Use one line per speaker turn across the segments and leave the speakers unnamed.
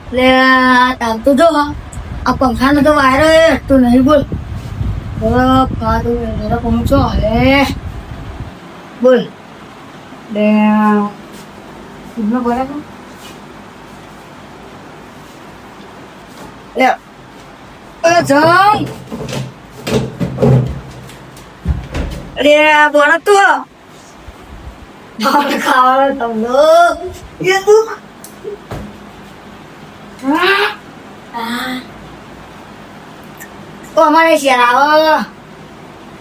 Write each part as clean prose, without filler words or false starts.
લે તાર તો જો આ પંખાનો તો વાયરો તો નહીં બોલ બરફ ખાધું જરા પહોંચો હલે બોલ લે બરાબર લે જમ અરે બોલ તો ખાવાનું તમને એ તું તો અમારે શેર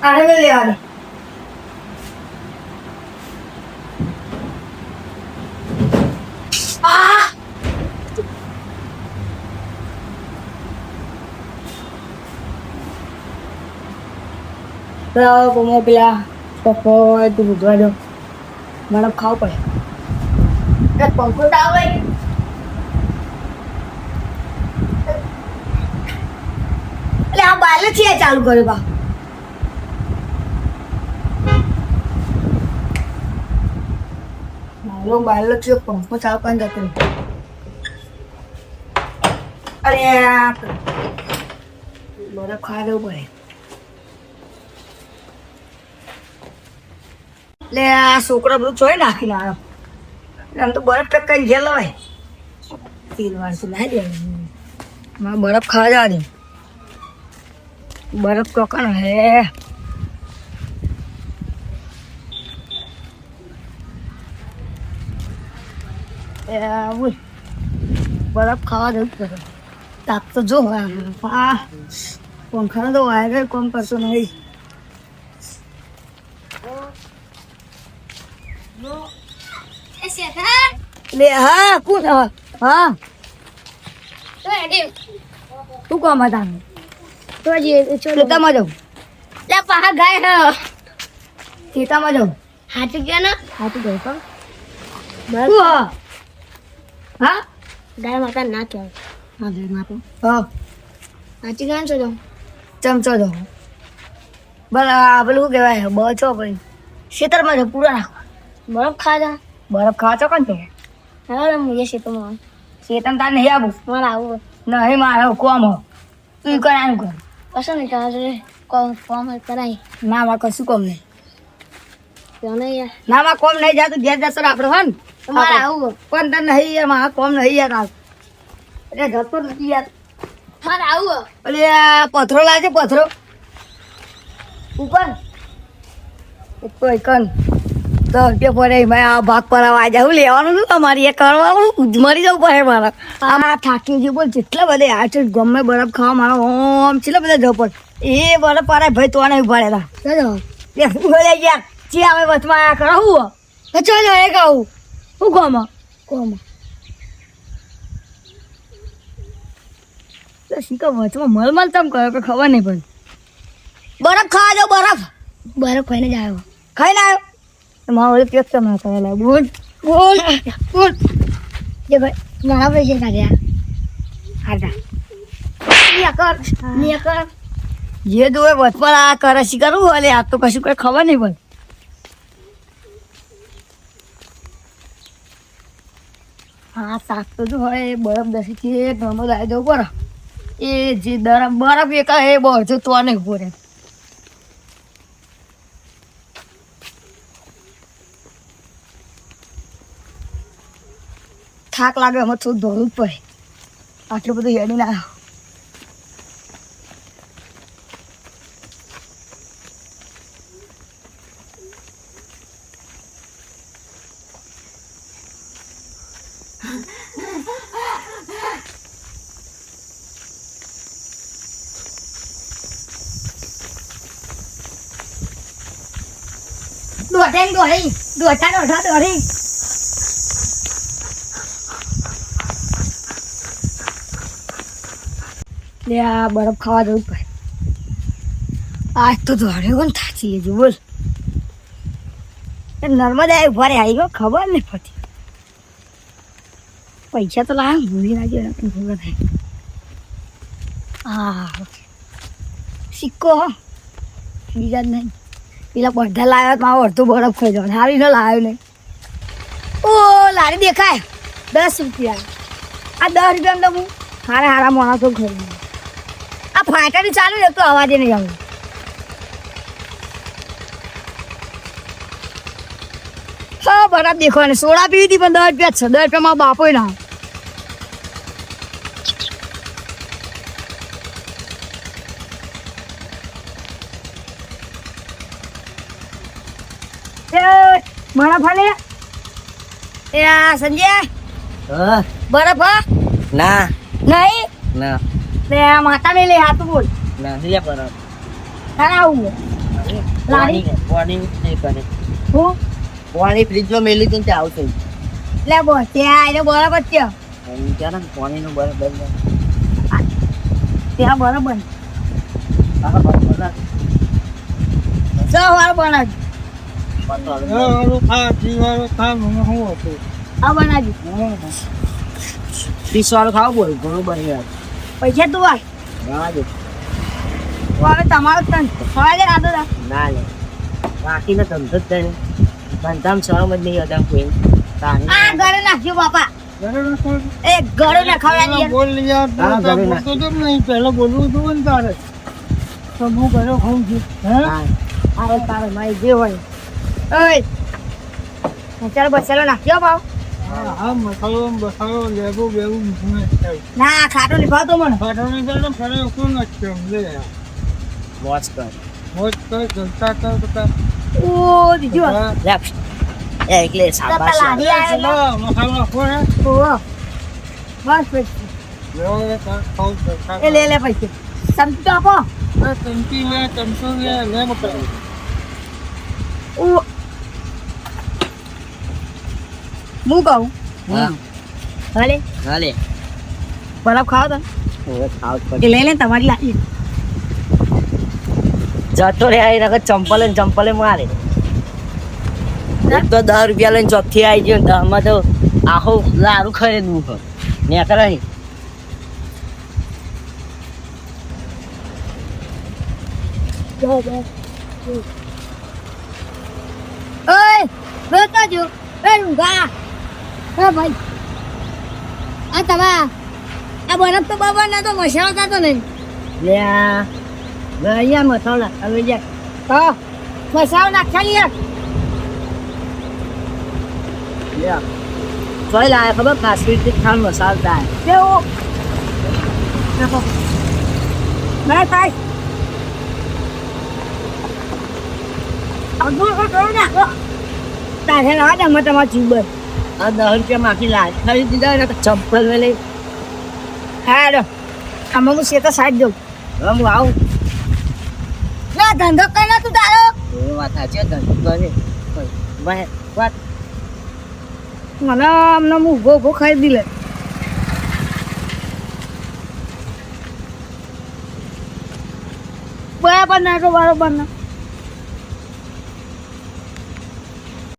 આને લેવાનું પેલા પપ્પો તું ભૂજવા દો મને ખાવું પડે પંખો તો આવે એટલે આ બાલે છે ચાલુ કરે બા બાલો છે પંખો ચાલુ કરી જતો અરે બરફ ખાવા દેવું પડે એટલે આ છોકરા બધું ચોઈ નાખીને આવ્યો આમ તો બરફ ટકાઈ ગયેલો હોય તેલ વાળતું ના દે મારે બરફ ખાવા જવા દે બરફ કોકણ હે બરફ ખાવા જવું પડે તાપ તો જો આ પંખાનો તો વાયર કોમ કરતો નહીં લે હા કોણ હા તું કોમ હતા તો ખેતામાં જાઉં લે પા ગાય ખેતામાં જાઉં હાથી ગયા ને હાથી ગયો પણ બસ હા ગાય માતા ના કહેવાય હા ગાય માતા હા હાથી ગયા છો ચમચો દો બરાબર પેલું શું કહેવાય બચો ભાઈ ખેતરમાં જાઉં પૂરા નાખો બરફ ખાજા બરફ ખાવા છો કોણ છે હા મુજે શેતમાં શેતમ તાર નહીં આવું મારે આવું નહીં મારે કોમ હો તું કરાયું કર કશું નહીં કરે કોમ ફોર્મ કરાય ના માં કશું કોમ નહીં ના માં કોમ નહીં જાતું ઘેર જશો આપણે હો ને મારે આવું પણ તને નહીં યાર મારા કોમ નહીં યાર હાલ એટલે જતો નથી યાર મારે આવું એટલે પથરો લાગે પથરો ઉપર તો કન 10 રૂપિયા પડે ભાઈ આ ભાગ પર આવા જાવ લેવાનું શું તમારી એ કરવાનું મરી જવું પડે મારા આ થાકી જે બોલ જેટલા બધા આ છે ગમે બરફ ખાવા મારા ઓમ છેલ્લા બધા જવું પડે એ બરફ પાડે ભાઈ તો નહીં ઉભાડેલા ચાલો યાર જે આવે વચમાં આ કરો હું ચાલો એ કહું હું કોમ શીખો વચમાં મલમલ તમ કરો કે ખબર નહીં પડી બરફ ખાવા જાવ બરફ ખાઈને જ આવ્યો ખાઈને આવ્યો મારો પેટ તો ના કરેલા બોલ જે ભાઈ મારા પૈસા કાઢ્યા કર જે દોય વચમાં આ કરે શી કરવું અલે આ તો કશું કઈ ખબર નહીં પડે હા શાક તો જો હોય બરફ દસી છે નર્મદ આવી જવું બરફ એ જે બરફ એકા એ બહુ જો તો નહીં ઉભો રહે થાક લાગે અમે થોડું દોડવું જ પડે આટલું બધું હેડી ના દોઢી લે આ બરફ ખાવા જવું પડે આજ તો દોડે કોણ થાચી જો બોલ નર્મદા ઉભા રે આવી ગયો ખબર નહીં પડતી પૈસા તો લાવ ભૂલી નાખજો ખબર થાય હા સિક્કો બીજા જ નહીં પેલા બધા લાવ્યા મારો અડધો બરફ ખાઈ જવાનું હારી ન લાવ્યો નહીં ઓ લારી દેખાય 10 રૂપિયા આ 10 રૂપિયા તો હું હારા માણસો ખરી આ ફાટાની ચાલુ ને તો અવાજે નહીં આવે હા બરાબર દેખો ને સોડા પીવી હતી પણ 10 રૂપિયા છે 10 રૂપિયામાં બાપો ના બરફ હાલે એ આ સંજય બરફ હા
ના
નહીં
ના
તે માતા ને લે હાથ બોલ
ના લે પર
તારા આવું લાડી
પાણી નહીં કરે
હું
પાણી ફ્રીજમાં મેલી તો ત્યાં આવશે
લે બોલ ત્યાં એને બરાબર છે
ત્યાં પાણીનું બરાબર
ત્યાં બરાબર
હા બરાબર
સૌ વાર બનાજ આ બનાજી
30 વાળું ખાવ બોલ ઘણું બની યાર
પૈસા તું આ
રાજો
હવે તમારો તન ખવા દે આ તો
ના લે બાકીને ધંધો જ નહીં ધંધામ શરમ જ નહીં હતા કોઈ
આ ઘરે નાખ્યો બાપા એ ઘરે ના ખાવા
બોલ યાર બોલતો તો નહીં પહેલા બોલવું હતું ને તારે તો હું ઘરે ખાઉં છું હે
આ તારે મારી જે હોય ઓય ચાલ બસેલો નાખ્યો ભાવ
હા મસાલો બસાલો લેબુ બેબુ
ના ખાટો નહીં ભાવતો મને
પાટોની તો ફરે કોણ નાખ્યો લે
વોચ કર
મોજ કર જલતા કર બધા
ઓ દીજો
લેફ્ટ એટલે સાબાશ
લાડી આયો
મસાલો નાખો હે
ઓ બસ પછી
લેવો ખાવ જલતા
એ લે પૈસે સમજી તો આપો
તંતી લે તમસો લે મસાલો
ઓ હું કહું
હા
ભલે
હાલે
બરફ ખાઓ તો
હવે ખાવ
એ લઈ લે તમારી લાડી
જતો રે આઈ નકર ચંપલે મારે એક તો 10 રૂપિયા લઈને ચોથી આવી ગયો 10 માં તો આખો લારું ખરીદવું હોય ને કરાય
ઓય બેટા જો એ ઊંઘા એ ભાઈ આ તમા આ બરફ તો બાબા ના તો મસાલો થતો નહીં
લે અહીંયા મસાલા હવે જા
તો મસાલો નાખ્યા યાર
લે સોય લાય ખબર કાશ્મીર થી ખાન મસાલા થાય
કેવો દેખો મેં તાઈ અગો કરો ના તારે ના દે મત તમાર જીબર
આ 10 રૂપિયા માંથી લાય ખરીદી દીધા ને ચંપલ મે લઈ
હાડો આમાં હું સેતા સાઈડ દઉં
હું આવું
ના ધંધો કઈ ના તું તારો
એ વાત સાચી ધંધો કરે ભાઈ વાત
મને અમને હું ઉભો ખરીદી લે બરાબર ના તો બરાબર ના